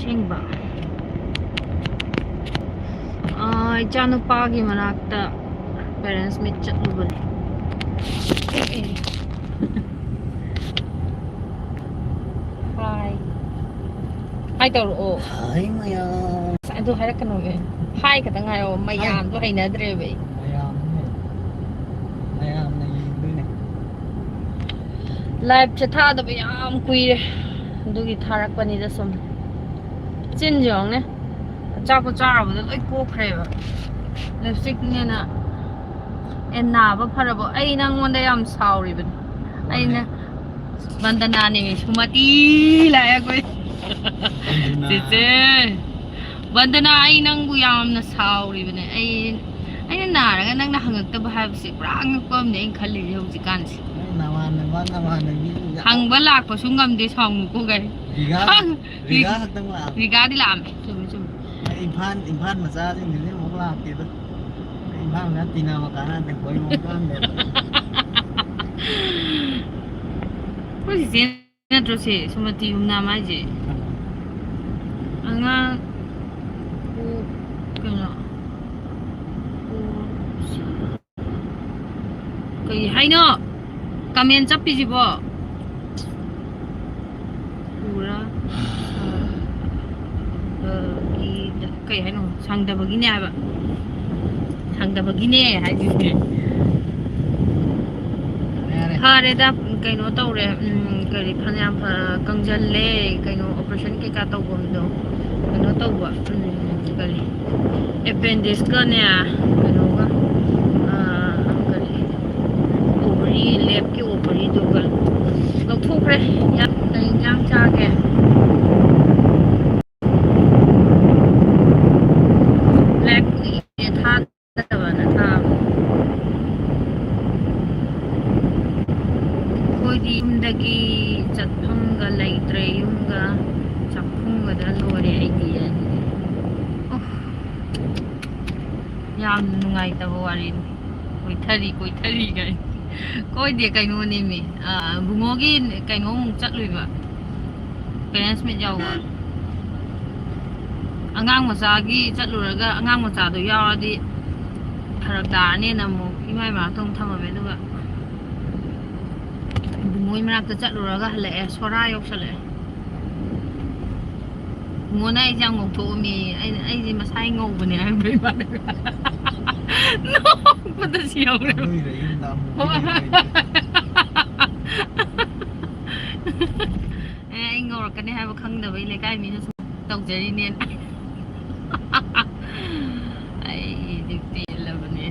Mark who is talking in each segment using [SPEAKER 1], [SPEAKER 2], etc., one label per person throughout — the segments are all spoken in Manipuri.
[SPEAKER 1] Singba. Ichanu pagi manakta parents meet chatubali. Hi. Hi toro.
[SPEAKER 2] Hi mayam.
[SPEAKER 1] Ado harakano ge. Hi kata ngayo mayam to hainadre be.
[SPEAKER 2] Mayam na yindune.
[SPEAKER 1] Live chatha da yam kuire. Dugi tharakpani da som. Chin jong ne. Chapo charabu da loi kokre ba. Lipstick ne na en na ba pharabo ai nangonda yam sauri ban. Ai na bandana ne sumati la ya koi. Sise. Bandana ai nang bu yam na sauri ban ai na naraga nang na hangakta ba habsi pura ngakpam ne khalli hauji kan si. Hang ba lak pa sungam de song ko gai.
[SPEAKER 2] Riga hatang la.
[SPEAKER 1] Riga di lam. Chum.
[SPEAKER 2] Impan macha jing ni mo la ke ba. Impan na tina makana te koi mo kan de.
[SPEAKER 1] Ko si sin na tro se sumati um na ma je. Anga ko kana kai haino kamen chapi jibo pura kai haino sangda bagine aba sangda bagine haji hare da kaino tawre kari phanyam kangjalle kaino operation ke ka tawbom do kaino tawba kari appendix ka ne kaino ga left cái ổ bari đồ gần lộc thuốc đấy nhặt đầy nhang cha kìa left cái than tất cả là tham khôi đi umdagi chặt phong ga lay tray ga chặt phong ga đã lùa để ai đi yam nungai tao warin koi thari gai coi địa cái nô này mi bung ngogi cái ngô mung chắc lùi vậy parents mit giàu à angang masagi chắc lùi ra angang masa tu giàu đi thằng ta này nằm một cái mai mà thông tham ở bên đó bung ngôi mà chắc lùi ra lệ sora yok sale ngô này giang ngô thô mi ai gì mà sai ngô bên này anh biết mà no pada siyaw na anh ngồi cái này hai bậc khăng đầu với lấy cái mình nó tông chơi nên ai được tiền là vấn đề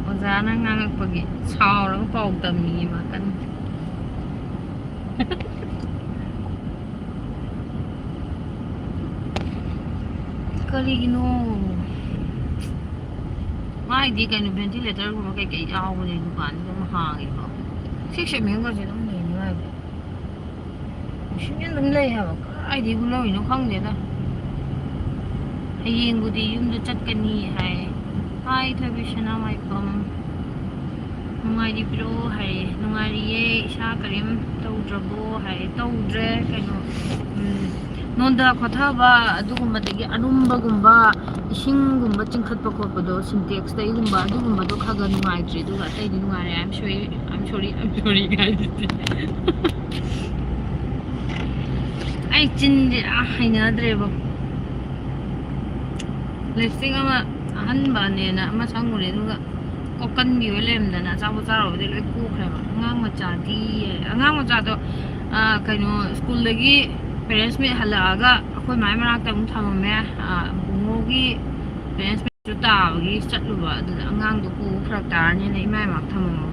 [SPEAKER 1] con giá nó ngang cái sao nó bầu tầm gì mà cân Kaligino mai di cái ventilator của cái ao này dukaan ko mahangin ko. Six million kasi nang nila. Shin nang lay ha. Ai di bulo ino khang de da. Hayeng budi yum da chat kani hai. Hai thabishana mai pam. Nungai di pro hai nungai ye sha karim tawdrabo hai tawdre kano. Nonda khathaba adugumbatagi anumba isingumba chingkhatpa khopado syntax ta igumba adugumba do khaga nungai tre duga tai di nungai I'm sorry guys ai chin haina drebo lipstick ama ahanba ne na ama sangure duga kokan bi lemda na chabu charo de loi ku khaba angang macha di angang macha do kaino school lagi parents में हलागा अखोई माय मनाक तम थममे बुंगोगी parents में जो ताबगी चटलुबा अदु अंगांग दो को फरक तारने ने EMI Mach थममो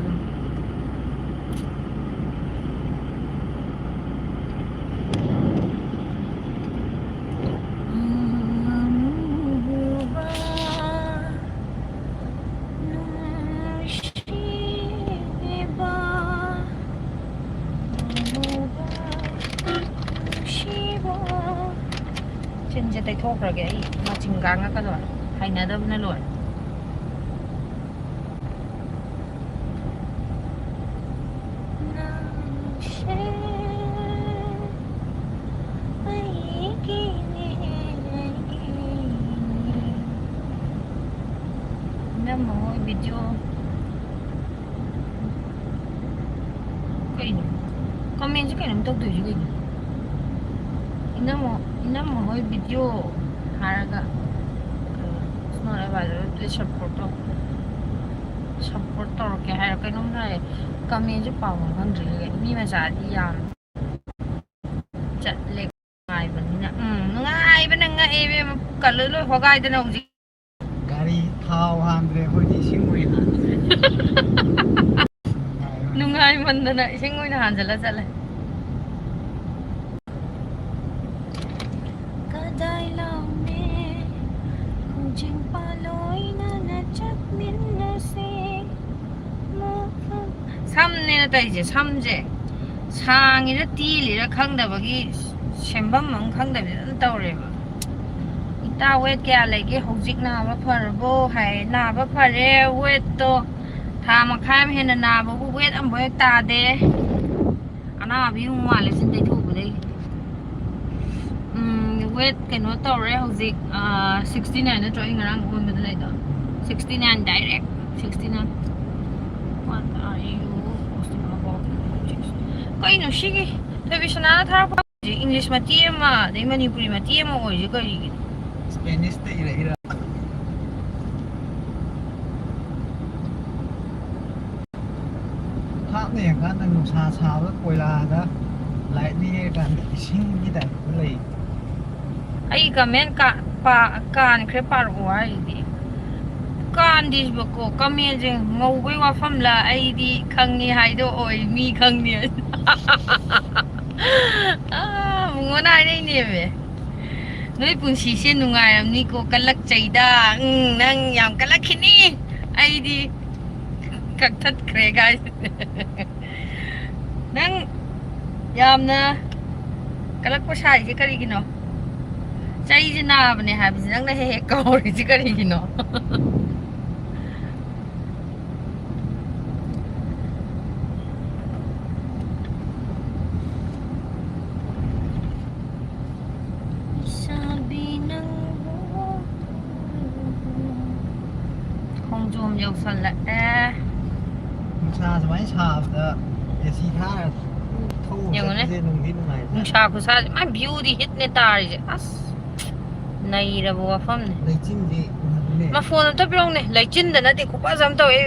[SPEAKER 1] 진짜 대 토크게 이 마침 강아까지 하이나다 보내 로 video kayaknya komen sih kayaknya untuk tuh juga ini mau video harga semua apa itu support kayak harga kayak nomor saya komen sih pawang kan jadi ini masa dia chat lek ngai bener ngai bener kalau lo hogai itu nong sih
[SPEAKER 2] gari thao handre hoi di singui na
[SPEAKER 1] nungai mandana singui na hanjala chala kadai lao me kujing paloi na chat min na se samne na tai je samje 상이라 띠리라 강다버기 셴밤만 강다비 떠오래봐 이따 왜 깨알레게 혹직 나봐 퍼보 하이 나봐 퍼레 왜또 다마 카임 해나 나보고 왜 안 보여 따데 아나 비용 말레 진짜 토부데 왜 그노 떠오래 혹직 69는 드로잉이랑 오면 되다 69 direct 69 what are you posting about कहीं नुशी की तभी सुनाना था इंग्लिश में टीएम नहीं मणिपुरी में टीएम हो जी करी
[SPEAKER 2] स्पेनिश ते इराภาพเนี่ยการตั้งนุชาชาวแล้วเวลานะหลายนี่การชิงนี่แต่เลย
[SPEAKER 1] ไอ้ก็แม่นกะปาการเครปาร์หัวไอ้ดิการดิบก็ก็มีจริงงงไปว่าฟัมละไอ้ดิคังนี่ให้ดูโอ้ยมีคังเนี่ยมึงว่าได้เนี่ยเว้ยนุ้ยปุ่นสีเส้นนุ่งไงนี่ก็กะลักใจด่านั่งยามกะลักขี้นี่ไอ้ดิกักทัดเครกายนั่งยามนะกะลักผู้ชายจะกะรีกินเนาะใจจะน่าบันเนี่ยหายไปนั่งได้เฮกอริจะกะรีกินเนาะโจมยกสันละ
[SPEAKER 2] ชาสมัยชาแต่เอซีท่าทุ่งเส้นนุ่งที่นุ่งไหน
[SPEAKER 1] มึงชาคุซาไม่บิวดีฮิตในตาเลยอัสในระบบฟัมเนี่ย
[SPEAKER 2] เลยจิ้มดี
[SPEAKER 1] มาโฟนตัวพี่ลงเนี่ยเลยจิ้นแต่นั่นที่คุปะซ้ำตัวเอง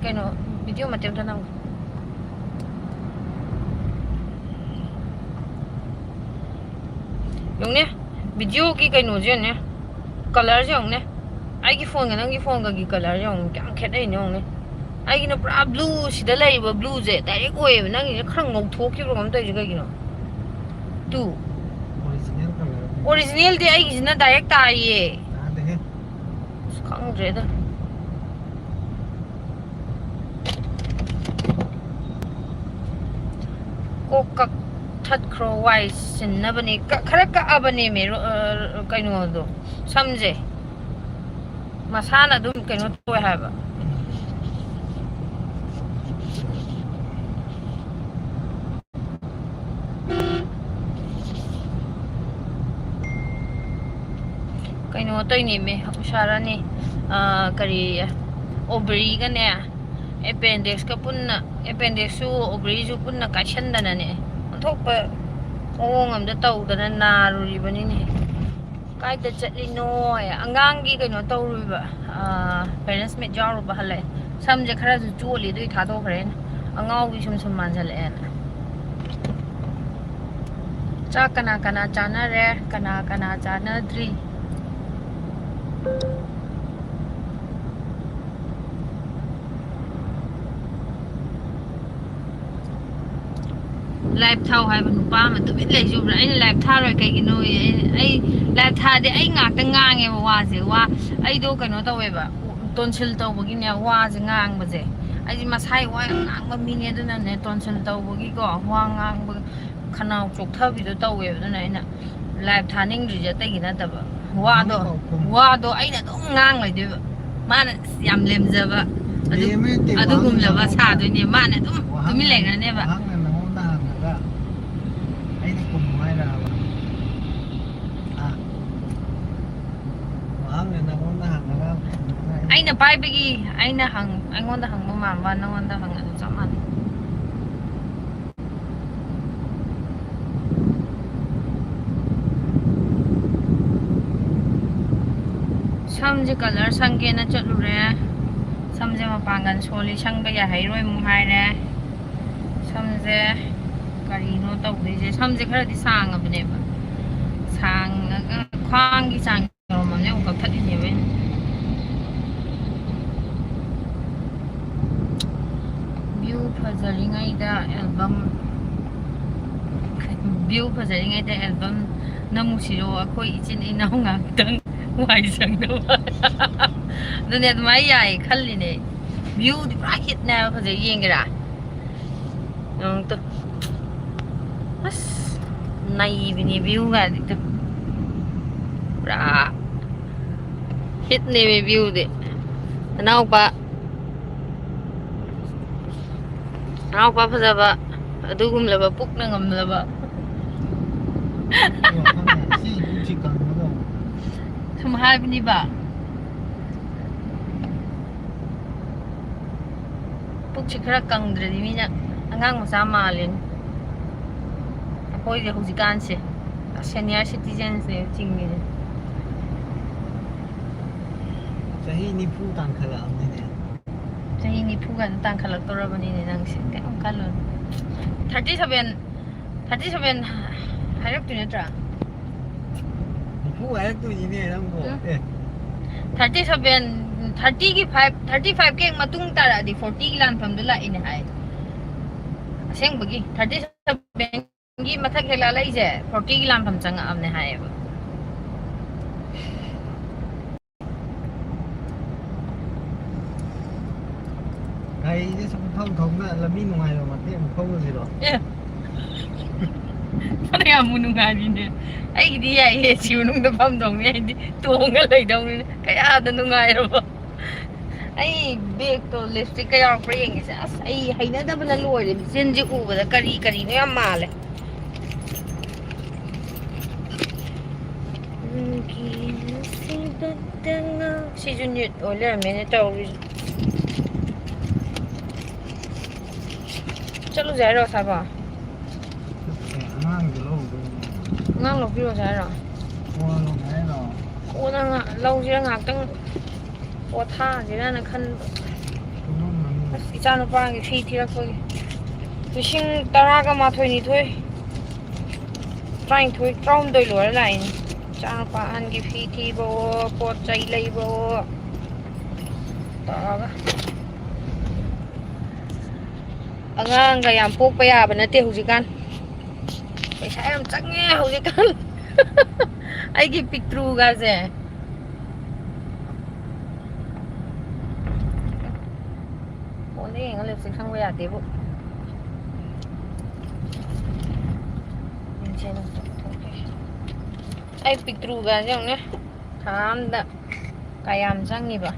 [SPEAKER 1] กันเนาะวิดีโอมาเต็มทั้งนั้นยงเนี่ยวิดีโอกี่กันหนูเจนเนี่ยคัลเลอร์ยงเนี่ยไอ้กี่โฟนกันนั่งกี่โฟนกับกี่คัลเลอร์ยงจังแค่ได้ยงเนี่ยไอ้กี่น่ะปลาบลูสิได้เลยว่าบลูเจ๊แต่ไอ้กูเองนั่งกี่ครั้งงงทุกข์ที่เราทำได้ยังไงกี่เนาะดูออริจินัลที่ไอ้กี่น่ะ direct ตายเย่ข้างเจ๊ก็กักทัดโครไวสินนะบันนี้ก็ขนาดก็อับบันนี้มีกันนู่นดูซ้ำเจ๊มาซานะดูกันนู่นตัวให้บ่กันนู่นตัวนี้มีอุชารานี่กะรีโอบรีกันเนี่ยappendix ก็ปุ่นน่ะ appendix ซูโอบรีซูปุ่นน่ะกัดชันดันเนี่ยมันทุกไปโอ้งามจะเต่าดันนารูรีบันนี้เนี่ยใกล้จะจัดลิโน่อ่ะงางกี่กันเนาะเต่ารูบะparents ไม่จ้ารูบะฮัลเลยซ้ำจะคราจะจู่ลีด้วยท่าโตเครนงาวิชมสมันจะเล่นจากกันนะจานะเร่กันนะจานะดรีไลฟ์เท่าให้บรรลุป้ามันตัวเป็นเลยอยู่ไอ้ไลฟ์ท่าอะไรกันกินโอ้ยไอ้ไลฟ์ท่าเดี๋ยวไอ้งาตั้งงางไงว่าสิว่าไอ้ดูกันว่าตัวแบบต้นชิลตัวบกินเนี่ยว่าจะงางมาสิไอ้มาใช้ว่างางมันมีเนี่ยตัวนั้นเนี่ยต้นชิลตัวบกินก็ว่างางบขนาดจุกเท่าวิดีโอตัวแบบนั้นน่ะไลฟ์ท่านิ่งหรือจะได้กินนั่นแต่แบบว่าตัวไอ้เนี่ยต้องงางเลยด้วยมันยำเล็มจะแบบอะดูกุมเลยว่าชาตัวนี้มันเนี่ยตัวไม่เหล็กนะเนี่ยแบบ
[SPEAKER 2] Ang na nako na hanga
[SPEAKER 1] ꯑꯩꯅ ꯄꯥꯏꯕꯒꯤ ꯑꯩꯉꯣꯟꯗ ꯍꯪꯕ ꯃꯥꯟꯕ ꯅꯪꯉꯣꯟꯗ ꯍꯪꯉꯁꯨ ꯆꯞ ꯃꯥꯟꯅꯩ ꯁꯝꯁꯦ ꯀꯂꯔ ꯁꯪꯒꯦꯅ ꯆꯠꯂꯨꯔꯦ ꯁꯝꯁꯦ ꯃꯄꯥꯡꯒꯜ ꯁꯣꯜꯂꯤ ꯁꯪꯕ ꯌꯥꯍꯩꯔꯣꯏ ꯑꯃꯨꯛ ꯍꯥꯏꯔꯦ ꯁꯝꯁꯦ ꯀꯔꯤꯅꯣ ꯇꯧꯗꯣꯏꯁꯦ ꯁꯝꯁꯦ ꯈꯔꯗꯤ ꯁꯥꯡꯉꯕꯅꯦꯕ ꯁꯥꯡꯉꯒ ꯈ꯭ꯋꯥꯡꯒꯤ ꯆꯥꯡ ꯌꯧꯔꯝꯃꯕꯅꯦ ꯑꯃꯨꯛ ꯀꯛꯊꯠꯂꯤꯅꯦꯕ ꯑꯩꯅ ꯚ꯭ꯌꯨ ꯐꯖꯔꯤꯉꯩꯗ ꯑꯦꯜꯕꯝ ꯚ꯭ꯌꯨ ꯐꯖꯔꯤꯉꯩꯗ ꯑꯦꯜꯕꯝ ꯅꯝꯃꯨꯁꯤꯔꯣ ꯑꯩꯈꯣꯏ ꯏꯆꯤꯟ ꯏꯅꯥꯎ ꯉꯥꯛꯇꯪ ꯋꯥꯏ ꯁꯪꯅꯕ ꯑꯗꯨꯅꯦ ꯑꯗꯨꯃꯥꯏꯅ ꯌꯥꯏ ꯈꯜꯂꯤꯅꯦ ꯚ꯭ꯌꯨꯗꯤ ꯄꯨꯔꯥ ꯍꯤꯠꯅꯦꯕ ꯐꯖꯩ ꯌꯦꯡꯒꯦꯔꯥ ꯇꯣ ꯑꯁ ꯅꯩꯕꯤꯅꯦ ꯚ꯭ꯌꯨꯒꯗꯤꯗꯣ ꯄꯨꯔꯥ ꯍꯤꯠꯅꯦꯃꯤ ꯚ꯭ꯌꯨꯗꯤ ꯅꯅꯥꯎꯄꯥ ꯐꯖꯕ ꯑꯗꯨꯒꯨꯝꯂꯕ ꯄꯨꯛꯅ ꯉꯝꯂꯕ ꯁꯨꯝ ꯍꯥꯏꯕꯅꯤꯕ ꯄꯨꯛꯁꯤ ꯈꯔ ꯀꯪꯗ꯭ꯔꯗꯤ ꯃꯤꯅ ꯑꯉꯥꯡ ꯃꯆꯥ ꯃꯥꯜꯂꯦꯅꯤ ꯑꯩꯈꯣꯏꯁꯦ ꯍꯧꯖꯤꯛꯀꯥꯟꯁꯦ ꯁꯦꯅꯤꯌꯔ ꯁꯤꯇꯤꯖꯦꯟꯁꯅꯦ ꯆꯤꯡꯉꯤꯁꯦ
[SPEAKER 2] ꯆꯍꯤ 90 ꯇꯥꯡꯈꯠꯂꯛꯑꯕꯅꯤꯅꯦ
[SPEAKER 1] ꯆꯍꯤ 90 ꯇꯥꯡꯈꯠꯂꯛꯇꯧꯔꯕꯅꯤꯅꯦ ꯅꯪꯁꯦ ꯀꯩꯝ ꯈꯜꯂꯨꯅꯨ 37 ꯍꯥꯏꯔꯛꯇꯣꯏ ꯅꯠꯇ꯭ꯔꯥ
[SPEAKER 2] 90 ꯍꯥꯏꯔꯛꯇꯣꯏꯅꯤꯅꯦ ꯅꯪꯕꯨ
[SPEAKER 1] 35 ꯍꯦꯛ ꯃꯇꯨꯡ ꯇꯥꯔꯛꯑꯗꯤ 40ꯒꯤ ꯂꯥꯟꯐꯝꯗꯣ ꯂꯥꯛꯏꯅꯦ ꯍꯥꯏ ꯑꯁꯦꯡꯕꯒꯤ 37ꯒꯤ ꯃꯊꯛ ꯍꯦꯜꯂꯛꯂꯛꯏꯁꯦ 40ꯒꯤ ꯂꯥꯟꯐꯝ ꯆꯪꯉꯛꯑꯕꯅꯦ ꯍꯥꯏꯌꯦꯕ
[SPEAKER 2] ꯒꯥꯔꯤꯁꯦ ꯁꯨꯝ ꯊꯧꯅ ꯂꯝꯕꯤ ꯅꯨꯡꯉꯥꯏꯕ ꯃꯇꯦꯛ ꯑꯃꯨꯛ ꯊꯧꯔꯨꯁꯤꯔꯣ
[SPEAKER 1] ꯌꯥꯝ ꯅꯨꯡꯉꯥꯏꯔꯤꯅꯦ ꯑꯩꯒꯤꯗꯤ ꯌꯥꯏꯌꯦ ꯁꯤ ꯃꯅꯨꯡꯗ ꯐꯝꯗꯧꯅꯤ ꯑꯩꯗꯤ ꯇꯣꯡꯉ ꯂꯩꯗꯧꯅꯤꯅ ꯀꯌꯥꯗ ꯅꯨꯡꯉꯥꯏꯔꯕ ꯑꯩ ꯕꯦꯒꯇꯣ ꯂꯤꯞꯁꯇꯤꯛꯀ ꯌꯥꯎꯔꯛꯄ꯭ꯔꯥ ꯌꯦꯡꯒꯦꯁꯦ ꯑꯁ ꯑꯩ ꯍꯩꯅꯗꯕꯅ ꯂꯣꯏꯔꯦ ꯆꯤꯟꯁꯦ ꯎꯕꯗ ꯀꯔꯤꯅꯣ ꯌꯥꯝ ꯃꯥꯜꯂꯦ ꯁꯤꯁꯨ ꯅ꯭ꯌꯨꯠ ꯑꯣꯏ ꯂꯩꯔꯝꯃꯦꯅꯦ ꯇꯧꯔꯤꯁꯦ ꯆꯠꯂꯨꯁꯦ ꯍꯥꯏꯔꯣ ꯁꯥꯕ
[SPEAKER 2] ꯑꯉꯥꯡꯁꯨ ꯂꯧꯗꯣꯏꯅꯤ
[SPEAKER 1] ꯑꯉꯥꯡ ꯂꯧꯕꯤꯔꯣꯁꯦ ꯍꯥꯏꯔꯣ ꯀꯣꯟꯅ ꯂꯧꯁꯤꯔ ꯉꯥꯏꯍꯥꯛꯇꯪ ꯄꯣꯊꯥꯁꯤꯔꯅ ꯈꯟꯕ ꯑꯁ ꯏꯆꯥ ꯅꯨꯄꯥꯒꯤ ꯐꯤ ꯊꯤꯔꯛꯄꯒꯤ 12,000 19 ꯂꯣꯏꯔ ꯂꯥꯛꯏꯅꯤ ꯏꯆꯥ ꯅꯨꯄꯥ ꯑꯍꯟꯒꯤ ꯐꯤ ꯊꯤꯕꯋꯣ ꯄꯣꯠ ꯆꯩ ꯂꯩꯕꯋꯣ ꯇꯧꯔꯒ ꯑꯉꯥꯡꯒ ꯌꯥꯝ ꯄꯣꯛꯄ ꯌꯥꯕ ꯅꯠꯇꯦ ꯍꯧꯖꯤꯛꯀꯥꯟ ꯄꯩꯁꯥ ꯌꯥꯝ ꯆꯪꯉꯦ ꯍꯧꯖꯤꯛꯀꯥꯟ ꯑꯩꯒꯤ ꯄꯤꯛꯇ꯭ꯔꯨꯒꯁꯦ ꯐꯣꯟꯗ ꯌꯦꯡꯉ ꯂꯤꯞꯁꯇꯤꯛ ꯁꯪꯕ ꯌꯥꯗꯦꯕꯨ ꯑꯩ ꯄꯤꯛꯇ꯭ꯔꯨꯒꯁꯦ ꯌꯦꯡꯉꯨꯅꯦ ꯊꯥ ꯑꯝꯗ ꯀꯌꯥꯝ ꯆꯪꯉꯤꯕ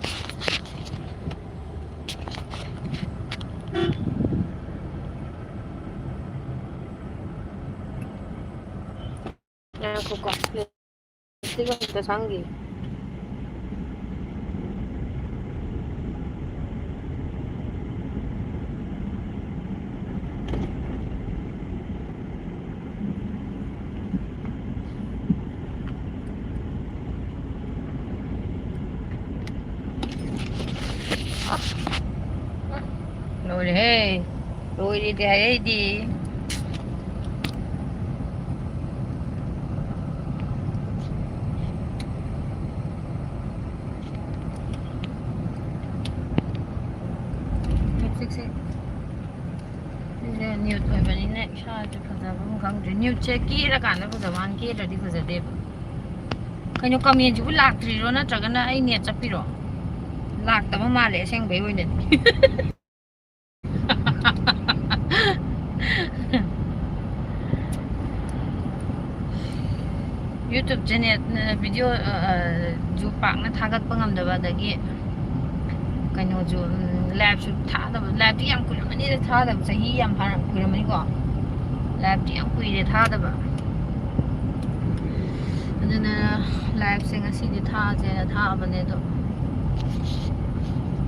[SPEAKER 1] ꯂꯤꯞꯁꯇꯤꯛ ꯑꯝꯇ ꯁꯪꯈꯤ ꯂꯣꯏꯔꯦꯍꯦ ꯂꯣꯏꯔꯦꯗꯤ ꯍꯥꯏꯔꯛꯏꯗꯤ ꯂꯤꯞꯁꯇꯤꯛꯁꯦ ꯁꯤꯁꯦ ꯅ꯭ꯌꯨꯠ ꯑꯣꯏꯕꯅꯤꯅ ꯏꯁꯥꯁꯦ ꯐꯖꯕ ꯈꯪꯗ꯭ꯔꯦ ꯅ꯭ꯌꯨꯠꯁꯦ ꯀꯦꯔꯀꯥꯟꯗ ꯐꯖꯕ ꯀꯦꯗ꯭ꯔꯗꯤ ꯐꯖꯗꯦꯕ ꯀꯩꯅꯣ ꯀꯃꯦꯟꯁꯤꯕꯨ ꯂꯥꯛꯇ꯭ꯔꯤꯔꯣ ꯅꯠꯇ꯭ꯔꯒꯅ ꯑꯩ ꯅꯦꯠ ꯆꯠꯄꯤꯔꯣ ꯂꯥꯛꯇꯕ ꯃꯥꯜꯂꯦ ꯑꯁꯦꯡꯕꯩ ꯑꯣꯏꯅꯗꯤ ꯌꯨꯇ꯭ꯌꯨꯕ ꯆꯦꯅꯦꯜ ꯚꯤꯗꯤꯑꯣꯁꯨ ꯄꯥꯛꯅ ꯊꯥꯒꯠꯄ ꯉꯝꯗꯕ ꯑꯗꯒꯤ ꯀꯩꯅꯣꯁꯨ ꯂꯥꯏꯚꯁꯨ ꯊꯥꯗꯕ ꯂꯥꯏꯚꯇꯤ ꯌꯥꯝ ꯀꯨꯏꯔꯝꯃꯅꯤꯗ ꯊꯥꯗꯕ ꯆꯍꯤ ꯌꯥꯝ ꯀꯨꯏꯔꯝꯃꯅꯤꯀꯣ ꯂꯥꯏꯚꯇꯤ ꯌꯥꯝ ꯀꯨꯏꯔꯦ ꯊꯥꯗꯕ ꯑꯗꯨꯅ ꯂꯥꯏꯚꯁꯦ ꯉꯁꯤꯗꯤ ꯊꯥꯁꯦꯅ ꯊꯥꯕꯅꯦ ꯑꯗꯣ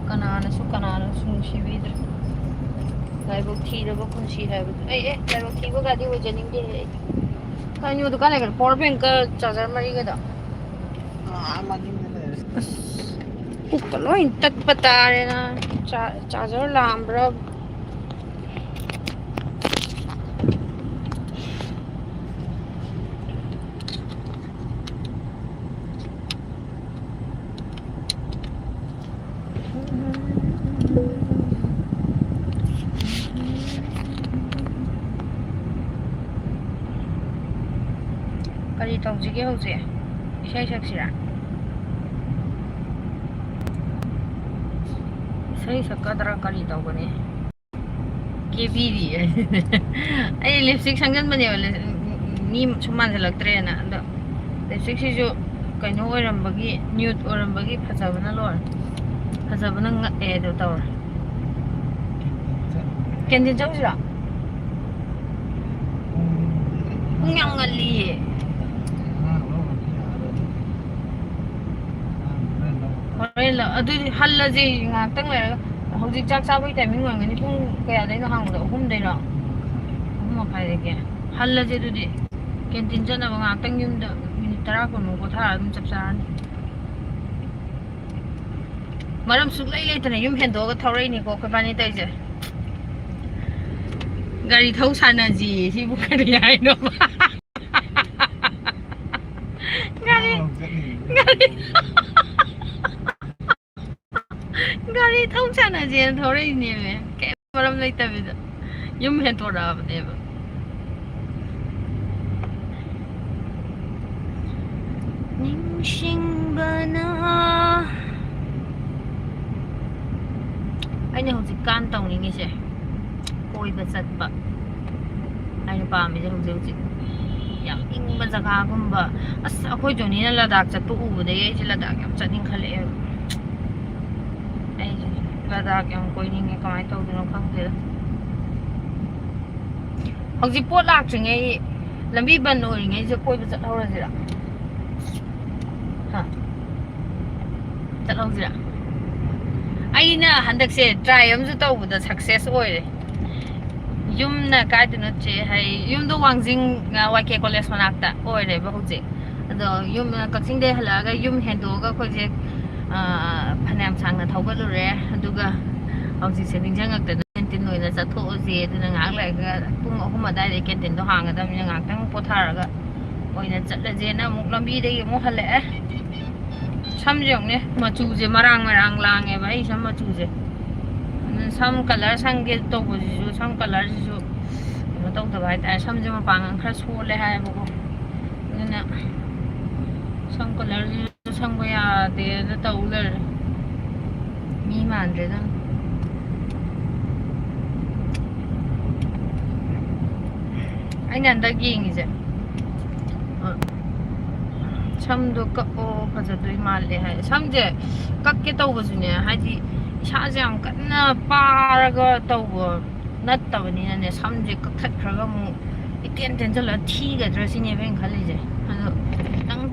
[SPEAKER 1] ꯀꯅꯥꯅꯁꯨ ꯅꯨꯡꯁꯤꯕꯤꯗ꯭ꯔꯦ ꯂꯥꯏꯕꯛ ꯊꯤꯔꯕ ꯄꯨꯟꯁꯤ ꯍꯥꯏꯕꯗꯨ ꯂꯥꯏꯕꯛ ꯊꯤꯕꯒꯗꯤ ꯑꯣꯏꯖꯅꯤꯡꯗꯦ ꯑꯩ ꯀꯩꯅꯣ ꯗꯨꯀꯥꯟ ꯂꯩꯒꯅ ꯄꯋꯥꯔ ꯕꯦꯡꯀ ꯆꯥꯔꯖꯔ ꯃꯔꯤꯒꯗ
[SPEAKER 2] ꯃꯅꯤꯡꯗ ꯂꯩꯔꯦ
[SPEAKER 1] ꯑꯁ ꯄꯨꯛꯀ ꯂꯣꯏ ꯇꯠꯄ ꯇꯥꯔꯦꯅ ꯆꯥꯔꯖꯔ ꯂꯥꯛꯑꯝꯕ꯭ꯔꯥ ꯀꯔꯤ ꯇꯧꯁꯤꯒꯦ ꯍꯧꯖꯤꯛ ꯏꯁꯩ ꯁꯛꯁꯤꯔꯥ ꯏꯁꯩ ꯁꯛꯀꯗ꯭ꯔꯥ ꯀꯔꯤ ꯇꯧꯒꯅꯤ ꯀꯦꯕꯤꯔꯤ ꯑꯩ ꯂꯤꯞꯁꯇꯤꯛ ꯁꯪꯖꯟꯕꯅꯦꯕ ꯃꯤ ꯁꯨꯝ ꯃꯥꯟꯁꯤꯜꯂꯛꯇ꯭ꯔꯦꯅ ꯑꯗꯣ ꯂꯤꯞꯁꯇꯤꯛꯁꯤꯁꯨ ꯀꯩꯅꯣ ꯑꯣꯏꯔꯝꯕꯒꯤ ꯅ꯭ꯌꯨꯠ ꯑꯣꯏꯔꯝꯕꯒꯤ ꯐꯖꯕꯅ ꯂꯣꯏꯔꯦ ꯐꯖꯕꯅ ꯉꯛꯑꯦ ꯑꯗꯨ ꯇꯧꯔꯦ ꯀꯦꯟꯇꯤꯟ ꯆꯧꯁꯤꯔꯣ ꯄꯨꯡ ꯌꯥꯝ ꯉꯜꯂꯤꯌꯦ ꯍꯣꯔꯦꯟ ꯑꯗꯨꯗꯤ ꯍꯜꯂꯁꯤ ꯉꯥꯏꯍꯥꯛꯇꯪ ꯂꯩꯔꯒ ꯍꯧꯖꯤꯛ ꯆꯥꯛ ꯆꯥꯕꯒꯤ ꯇꯥꯏꯃꯤꯡ ꯑꯣꯏꯔꯝꯒꯅꯤ ꯄꯨꯡ ꯀꯌꯥꯗꯩꯅꯣ ꯍꯥꯡꯕꯗꯣ 3ꯗꯩꯅꯣ 3:30ꯗꯒꯤ ꯍꯜꯂꯁꯦ ꯑꯗꯨꯗꯤ ꯀꯦꯟꯇꯤꯟ ꯆꯠꯅꯕ ꯉꯥꯏꯍꯥꯛꯇꯪ ꯌꯨꯝꯗ ꯃꯤꯅꯤꯠ 10-15 ꯄꯣꯊꯥꯔ ꯑꯗꯨꯝ ꯆꯞ ꯆꯥꯔꯅꯤ ꯃꯔꯝ ꯁꯨꯛꯂꯩ ꯂꯩꯇꯅ ꯌꯨꯝ ꯍꯦꯟꯗꯣꯛꯑꯒ ꯊꯧꯔꯛꯏꯅꯤꯀꯣ ꯑꯩꯈꯣꯏꯕꯥꯅꯤ ꯇꯧꯔꯤꯁꯦ ꯒꯥꯔꯤ ꯊꯧ ꯁꯥꯟꯅꯁꯤ ꯁꯤꯕꯨ ꯀꯔꯤ ꯍꯥꯏꯅꯣ ꯒꯥꯔꯤ ꯊꯧ ꯁꯥꯟꯅꯁꯦꯅ ꯊꯧꯔꯛꯏꯅꯦꯃꯦ ꯀꯩ ꯃꯔꯝ ꯂꯩꯇꯕꯤꯗ ꯌꯨꯝ ꯍꯦꯟꯇꯣꯔꯛꯑꯕꯅꯦꯕ ꯅꯤꯡꯁꯤꯡꯕꯅ ꯑꯩꯅ ꯍꯧꯖꯤꯛꯀꯥꯟ ꯇꯧꯅꯤꯡꯉꯤꯁꯦ ꯀꯣꯏꯕ ꯆꯠꯄ ꯑꯩꯅ ꯄꯥꯝꯃꯤꯁꯦ ꯍꯧꯖꯤꯛ ꯌꯥꯝ ꯏꯪꯕ ꯖꯒꯥꯒꯨꯝꯕ ꯑꯁ ꯑꯩꯈꯣꯏ ꯖꯣꯅꯤꯅ ꯂꯗꯥꯛ ꯆꯠꯄ ꯎꯕꯗꯒꯤ ꯑꯩꯁꯦ ꯂꯗꯥꯛ ꯌꯥꯝ ꯆꯠꯅꯤꯡꯈꯠꯂꯛꯑꯦꯕ ꯑꯩꯁꯦ ꯂꯗꯥꯛ ꯌꯥꯝ ꯀꯣꯏꯅꯤꯡꯉꯦ ꯀꯃꯥꯏꯅ ꯇꯧꯗꯣꯏꯅꯣ ꯈꯪꯗꯦꯗ ꯍꯧꯖꯤꯛ ꯄꯣꯠ ꯂꯥꯛꯇ꯭ꯔꯤꯉꯩ ꯂꯝꯕꯤ ꯕꯟ ꯑꯣꯏꯔꯤꯉꯩꯁꯦ ꯀꯣꯏꯕ ꯆꯠꯍꯧꯔꯁꯤꯔ ꯆꯠꯍꯧꯁꯤꯔ ꯑꯩꯅ ꯍꯟꯗꯛꯁꯦ ꯇ꯭ꯔꯥꯏ ꯑꯃꯁꯨ ꯇꯧꯕꯗ ꯁꯛꯁꯦꯁ ꯑꯣꯏꯔꯦ ꯌꯨꯝꯅ ꯀꯥꯏꯗꯅꯣ ꯆꯦ ꯍꯥꯏ ꯌꯨꯝꯗꯣ ꯋꯥꯡꯖꯤꯡ ꯋꯥꯏꯀꯦ ꯀꯣꯂꯦꯖ ꯃꯅꯥꯛꯇ ꯑꯣꯏꯔꯦꯕ ꯍꯧꯖꯤꯛ ꯑꯗꯣ ꯌꯨꯝ ꯀꯛꯆꯤꯡꯗꯩ ꯍꯜꯂꯛꯑꯒ ꯌꯨꯝ ꯍꯦꯟꯗꯣꯛꯑꯒ ꯑꯩꯈꯣꯏꯁꯦ ꯐꯅꯌꯥꯝ ꯁꯥꯡꯅ ꯊꯧꯒꯠꯂꯨꯔꯦ ꯑꯗꯨꯒ ꯍꯧꯖꯤꯛꯁꯦ ꯅꯤꯡꯁꯤꯡꯉꯛꯇꯅ ꯀꯦꯟꯇꯤꯟ ꯑꯣꯏꯅ ꯆꯠꯊꯣꯛꯑꯁꯤ ꯑꯗꯨꯅ ꯉꯥꯏꯍꯥꯛ ꯂꯩꯔꯒ ꯄꯨꯡ 3 ꯑꯗꯨꯋꯥꯏꯗ ꯀꯦꯟꯇꯤꯟꯗꯣ ꯍꯥꯡꯒꯗꯕꯅꯤꯅ ꯉꯥꯏꯍꯥꯛꯇꯪ ꯄꯣꯊꯥꯔꯒ ꯑꯣꯏꯅ ꯆꯠꯂꯁꯦꯅ ꯑꯃꯨꯛ ꯂꯝꯕꯤꯗꯒꯤ ꯑꯃꯨꯛ ꯍꯜꯂꯛꯑꯦ ꯁꯝꯁꯦ ꯌꯦꯡꯉꯨꯅꯦ ꯃꯆꯨꯁꯦ ꯃꯔꯥꯡ ꯂꯥꯡꯉꯦꯕ ꯑꯩ ꯁꯝ ꯃꯆꯨꯁꯦ ꯁꯝ ꯀꯂꯔ ꯁꯪꯒꯦ ꯇꯧꯕꯁꯤꯁꯨ ꯁꯝ ꯀꯂꯔꯁꯤꯁꯨ ꯀꯩꯅꯣ ꯇꯧꯗꯕ ꯍꯥꯏꯇꯥꯔꯦ ꯁꯝꯁꯦ ꯃꯄꯥꯡꯒꯜ ꯈꯔ ꯁꯣꯜꯂꯦ ꯍꯥꯏꯌꯦꯕꯀꯣ ꯑꯗꯨꯅ ꯁꯝ ꯀꯂꯔꯁꯤꯁꯨ ꯁꯪꯕ ꯌꯥꯗꯦꯅ ꯇꯧ ꯂꯩꯔꯦ ꯃꯤ ꯃꯥꯟꯗ꯭ꯔꯦꯗ ꯑꯩꯅ ꯍꯟꯗꯛ ꯌꯦꯡꯉꯤꯁꯦ ꯁꯝꯗꯣ ꯀꯛꯑꯣ ꯐꯖꯗꯣꯏ ꯃꯥꯜꯂꯦ ꯍꯥꯏ ꯁꯝꯁꯦ ꯀꯛꯀꯦ ꯇꯧꯕꯁꯨꯅꯦ ꯍꯥꯏꯗꯤ ꯏꯁꯥꯁꯦ ꯌꯥꯝ ꯀꯟꯅ ꯄꯥꯔꯒ ꯇꯧꯕ ꯅꯠꯇꯕꯅꯤꯅꯅꯦ ꯁꯝꯁꯦ ꯀꯛꯊꯠꯈ꯭ꯔꯒ ꯑꯃꯨꯛ ꯏꯇꯦꯟ ꯇꯦꯟꯁꯤꯜꯂꯒ ꯊꯤꯒꯗ꯭ꯔꯥ ꯁꯤꯅꯦꯕ ꯑꯩꯅ ꯈꯜꯂꯤꯁꯦ ꯑꯗꯣ ꯈꯤꯇꯪ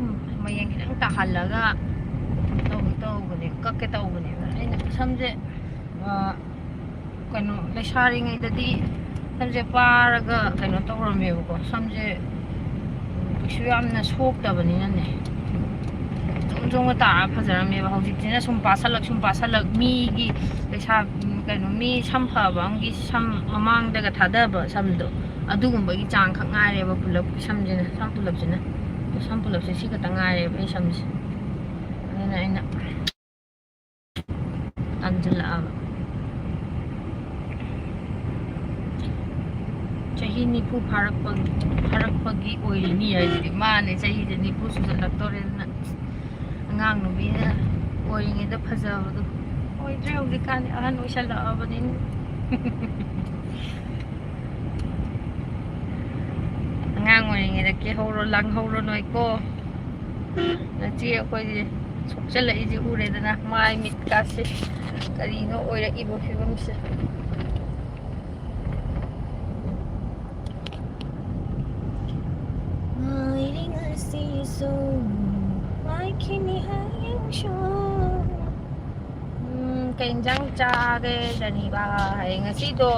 [SPEAKER 1] ꯃꯌꯦꯡ ꯈꯤꯇꯪ ꯇꯥꯍꯜꯂꯒ ꯇꯧꯕꯅꯦ ꯀꯛꯀꯦ ꯇꯧꯕꯅꯦꯕ ꯑꯩꯅ ꯁꯝꯁꯦ ꯀꯩꯅꯣ ꯂꯩꯁꯥꯔꯤꯉꯩꯗꯗꯤ ꯁꯝꯁꯦ ꯄꯥꯔꯒ ꯀꯩꯅꯣ ꯇꯧꯔꯝꯃꯦꯕꯀꯣ ꯁꯝꯁꯦ ꯀꯩꯁꯨ ꯌꯥꯝꯅ ꯁꯣꯛꯇꯕꯅꯤꯅꯅꯦ ꯆꯣꯡ ꯇꯥꯔ ꯐꯖꯔꯝꯃꯦꯕ ꯍꯧꯖꯤꯛꯁꯤꯅ ꯁꯨꯝ ꯄꯥꯁꯜꯂꯛ ꯃꯤꯒꯤ ꯄꯩꯁꯥ ꯀꯩꯅꯣ ꯃꯤ ꯁꯝ ꯐꯕ ꯑꯃꯒꯤ ꯁꯝ ꯃꯃꯥꯡꯗꯒ ꯊꯥꯗꯕ ꯁꯝꯗꯣ ꯑꯗꯨꯒꯨꯝꯕꯒꯤ ꯆꯥꯡ ꯈꯛ ꯉꯥꯏꯔꯦꯕ ꯄꯨꯂꯞꯀꯤ ꯁꯝꯁꯤꯅ ꯁꯝ ꯄꯨꯂꯞꯁꯦ ꯁꯤ ꯈꯛꯇ ꯉꯥꯏꯔꯦꯕ ꯑꯩ ꯁꯝꯁꯦ ꯑꯗꯨꯅ ꯑꯩꯅ ꯇꯟꯁꯤꯜꯂꯛꯑꯕ ꯆꯍꯤ 40 ꯐꯥꯔꯛꯄꯒꯤ ꯑꯣꯏꯔꯤꯅꯤ ꯍꯥꯏꯁꯤꯗꯤ ꯃꯥꯅꯦ ꯆꯍꯤꯁꯦ 40 ꯁꯨꯖꯜꯂꯛꯇꯣꯔꯦ ꯑꯗꯨꯅ ꯑꯉꯥꯡ ꯅꯨꯕꯤꯅ ꯑꯣꯏꯔꯤꯉꯩꯗ ꯐꯖꯕꯗꯣ ꯑꯣꯏꯗ꯭ꯔꯦ ꯍꯧꯖꯤꯛꯀꯥꯟꯗꯤ ꯑꯍꯟ ꯑꯣꯏꯁꯜꯂꯛꯑꯕꯅꯤꯅ ꯑꯉꯥꯡ ꯑꯣꯏꯔꯤꯉꯩꯗ ꯀꯦꯍꯧꯔꯣ ꯂꯥꯡꯍꯧꯔꯣ ꯅꯣꯏꯀꯣ ꯅꯆꯦ ꯑꯩꯈꯣꯏꯁꯦ ꯁꯣꯛꯆꯜꯂꯛꯏꯁꯦ ꯎꯔꯦꯗꯅ ꯃꯥꯏ ꯃꯤꯠꯀꯥꯁꯦ ꯀꯔꯤꯅꯣ ꯑꯣꯏꯔꯛꯏꯕ ꯐꯤꯕꯝꯁꯦ ꯏꯟꯖꯥꯡ ꯆꯥꯒꯗꯅꯤꯕ ꯍꯥꯏ ꯉꯁꯤꯗꯣ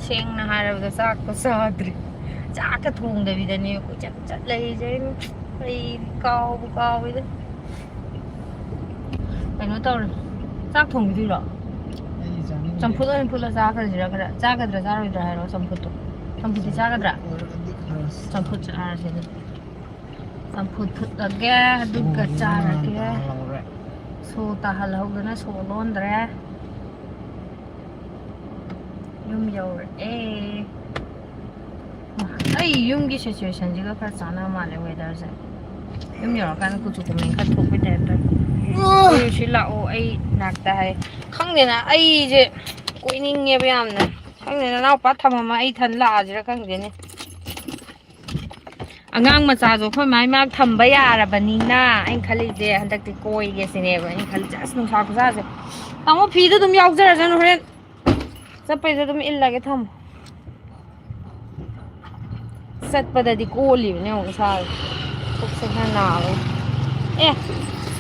[SPEAKER 1] ꯁꯦꯡꯅ ꯍꯥꯏꯔꯕꯗ ꯆꯥꯛꯇꯣ ꯆꯥꯗ꯭ꯔꯤ ꯆꯥꯛꯀ ꯊꯣꯡꯗꯕꯤꯗꯅꯦ ꯀꯣꯏꯆꯠ ꯆꯠꯂꯩꯁꯦ ꯑꯩ ꯀꯥꯎꯕ ꯀꯥꯎꯋꯤꯗ ꯀꯩꯅꯣ ꯇꯧꯔꯦ ꯆꯥꯛ ꯊꯣꯡꯈꯤꯗꯣꯏꯔꯣ
[SPEAKER 2] ꯑꯩ ꯆꯥꯅꯤꯡꯗꯦ
[SPEAKER 1] ꯆꯝꯐꯨꯠ ꯑꯣꯏꯅ ꯐꯨꯠꯂ ꯆꯥꯈ꯭ꯔꯁꯤꯔꯥ ꯈꯔ ꯆꯥꯒꯗ꯭ꯔꯥ ꯆꯥꯔꯣꯏꯗ꯭ꯔꯥ ꯍꯥꯏꯔꯣ ꯆꯝꯐꯨꯠꯇꯣ ꯆꯝꯐꯨꯠꯇꯤ ꯆꯥꯒꯗ꯭ꯔꯥ
[SPEAKER 2] ꯑꯣꯏꯔꯒꯗꯤ ꯈꯔ
[SPEAKER 1] ꯆꯝꯐꯨꯠ ꯆꯥꯔꯁꯦ ꯑꯗꯨꯗꯤ ꯆꯝꯐꯨꯠ ꯐꯨꯠꯂꯒꯦ ꯑꯗꯨꯒ
[SPEAKER 2] ꯁꯣꯁꯤꯅ ꯅꯍꯥꯟ
[SPEAKER 1] ꯆꯥꯔꯒꯦ
[SPEAKER 2] ꯇꯥꯍꯜꯍꯧꯔꯦ
[SPEAKER 1] ꯁꯣ ꯇꯥꯍꯜꯍꯧꯗꯅ ꯁꯣ ꯂꯣꯟꯗ꯭ꯔꯦ ꯌꯨꯝ ꯌꯧꯔꯛꯑꯦ ꯑꯩ ꯌꯨꯝꯒꯤ ꯁꯤꯆꯨꯋꯦꯁꯟꯁꯤꯒ ꯈꯔ ꯆꯥꯟꯅꯕ ꯃꯥꯜꯂꯦ ꯋꯦꯗꯔꯁꯦ ꯌꯨꯝ ꯌꯧꯔꯀꯥꯟꯗ ꯀꯨꯆꯨ ꯀꯨꯃꯦꯟ ꯈꯔ ꯊꯣꯛꯄꯩ ꯇꯥꯏꯞꯇ ꯑꯩ ꯁꯤ ꯂꯥꯛꯑꯣ ꯑꯩ ꯅꯥꯛꯇ ꯍꯥꯏ ꯈꯪꯗꯦꯅ ꯑꯩꯁꯦ ꯀꯣꯏꯅꯤꯡꯉꯦꯕ ꯌꯥꯝꯅ ꯈꯪꯗꯦ ꯅꯅꯥꯎꯄꯥ ꯊꯝꯃꯝꯃ ꯑꯩ ꯊꯟ ꯂꯥꯛꯑꯁꯤꯔꯥ ꯈꯪꯗꯦꯅꯦ ꯑꯉꯥꯡ ꯃꯆꯥꯁꯨ ꯑꯩꯈꯣꯏ ꯃꯥꯏ ꯃꯥꯛ ꯊꯝꯕ ꯌꯥꯔꯕꯅꯤꯅ ꯑꯩꯅ ꯈꯜꯂꯤꯁꯦ ꯍꯟꯗꯛꯇꯤ ꯀꯣꯏꯒꯦ ꯁꯤꯅꯦꯕ ꯑꯩꯅ ꯈꯜꯂꯤꯁꯦ ꯑꯁ ꯅꯨꯡꯁꯥ ꯈꯨꯁꯥꯁꯦ ꯇꯥꯃꯣ ꯐꯤꯗꯣ ꯑꯗꯨꯝ ꯌꯥꯎꯖꯔꯖꯥꯅꯨ ꯍꯣꯔꯦꯟ ꯆꯠꯄꯩꯗ ꯑꯗꯨꯝ ꯏꯜꯂꯒꯦ ꯊꯝꯃꯣ ꯆꯠꯄꯗꯗꯤ ꯀꯣꯜꯂꯤꯕꯅꯦ ꯑꯃꯨꯛ ꯏꯁꯥꯁꯦ ꯄꯨꯛꯁꯦ ꯈꯔ ꯅꯥꯕ ꯑꯦ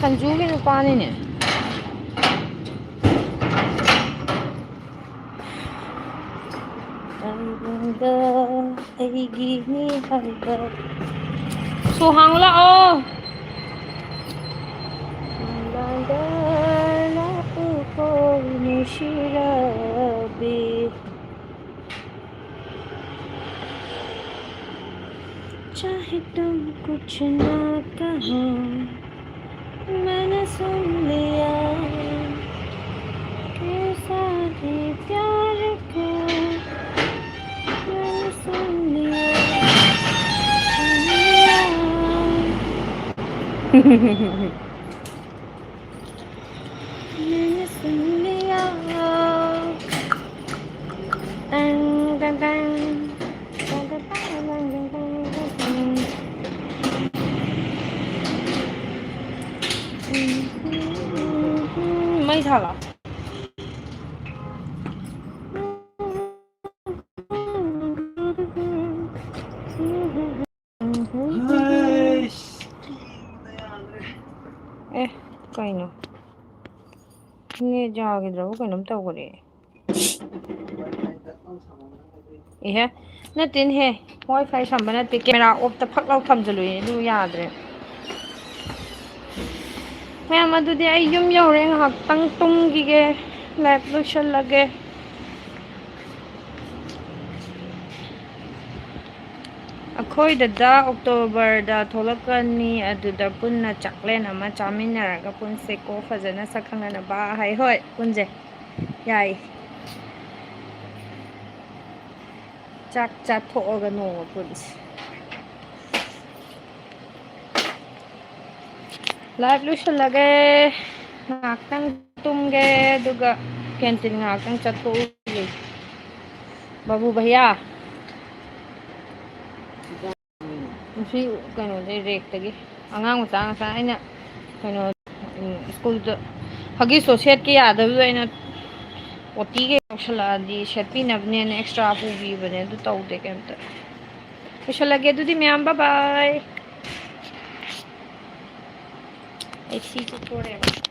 [SPEAKER 1] ꯁꯟꯖꯨꯒꯤ ꯅꯨꯄꯥꯅꯤꯅꯦ ꯑꯩꯉꯣꯟꯗ ꯑꯩꯒꯤꯅꯤ ꯍꯥꯏꯕ ꯁꯣ ꯍꯥꯡꯉꯨ ꯂꯥꯛꯑꯣ ꯃꯪꯂꯥꯟꯗ ꯂꯥꯛꯎꯀꯣ ꯅꯨꯡꯁꯤꯔꯕꯤ चाहे तुम कुछ ना कहो मैंने सुन लिया कि सारे प्यार को मैंने सुन लिया मैंने सुन लिया टंग टंग टंग मई थाला ए कहीं ने जागद्रबो कहीं तौरे इहे नतीनहे वाई फाई सम नते कैमरा ऑफ फक लाउ थमजलुए याद्रे ma'am अदुदि I yum you're ngahaktang tumgige life लोइसल्लगे ꯑꯩꯈꯣꯏꯗꯗ ꯑꯣꯛꯇꯣꯕꯔꯗ ꯊꯣꯛꯂꯛꯀꯅꯤ ꯑꯗꯨꯗ ꯄꯨꯟꯅ ꯆꯥꯛꯂꯦꯟ ꯑꯃ ꯆꯥꯃꯤꯟꯅꯔꯒ ꯄꯨꯟꯁꯦꯀꯣ ꯐꯖꯅ ꯁꯛꯈꯪꯅꯅꯕ ꯍꯥꯏ ꯍꯣꯏ ꯄꯨꯟꯖꯦ ꯌꯥꯏ ꯆꯥꯛ ꯆꯥꯊꯣꯛꯑꯒ ꯅꯣꯡꯃ ꯄꯨꯟꯁꯦ ꯂꯥꯏꯚ ꯂꯣꯏꯁꯤꯜꯂꯒꯦ ꯉꯥꯏꯍꯥꯛꯇꯪ ꯇꯨꯝꯒꯦ ꯑꯗꯨꯒ ꯀꯦꯟꯇꯤꯟ ꯉꯥꯏꯍꯥꯛꯇꯪ ꯆꯠꯊꯣꯛꯎꯒꯦ ꯕꯥꯕꯨ ꯚꯩꯌꯥ ꯉꯁꯤ ꯀꯩꯅꯣꯗꯩ ꯔꯦꯛꯇꯒꯤ ꯑꯉꯥꯡ ꯃꯆꯥ ꯉꯁꯥꯏ ꯑꯩꯅ ꯀꯩꯅꯣ ꯁ꯭ꯀꯨꯜꯗ ꯍꯒꯤꯁꯇꯣ ꯁꯦꯠꯀꯦ ꯌꯥꯗꯕꯗꯨꯗ ꯑꯩꯅ ꯑꯣꯇꯤꯒ ꯌꯧꯁꯜꯂꯛꯑꯗꯤ ꯁꯦꯠꯄꯤꯅꯕꯅꯦꯅ ꯑꯦꯛꯁꯇ꯭ꯔꯥ ꯄꯨꯕꯤꯕꯅꯦ ꯑꯗꯨ ꯇꯧꯗꯦ ꯀꯩꯝꯇ ꯂꯣꯏꯁꯜꯂꯒꯦ ꯑꯗꯨꯗꯤ ꯃꯌꯥꯝ ꯕꯥꯏ ꯕꯥꯏ ꯑꯩ ꯁꯤ ꯆꯠꯊꯣꯔꯦꯕ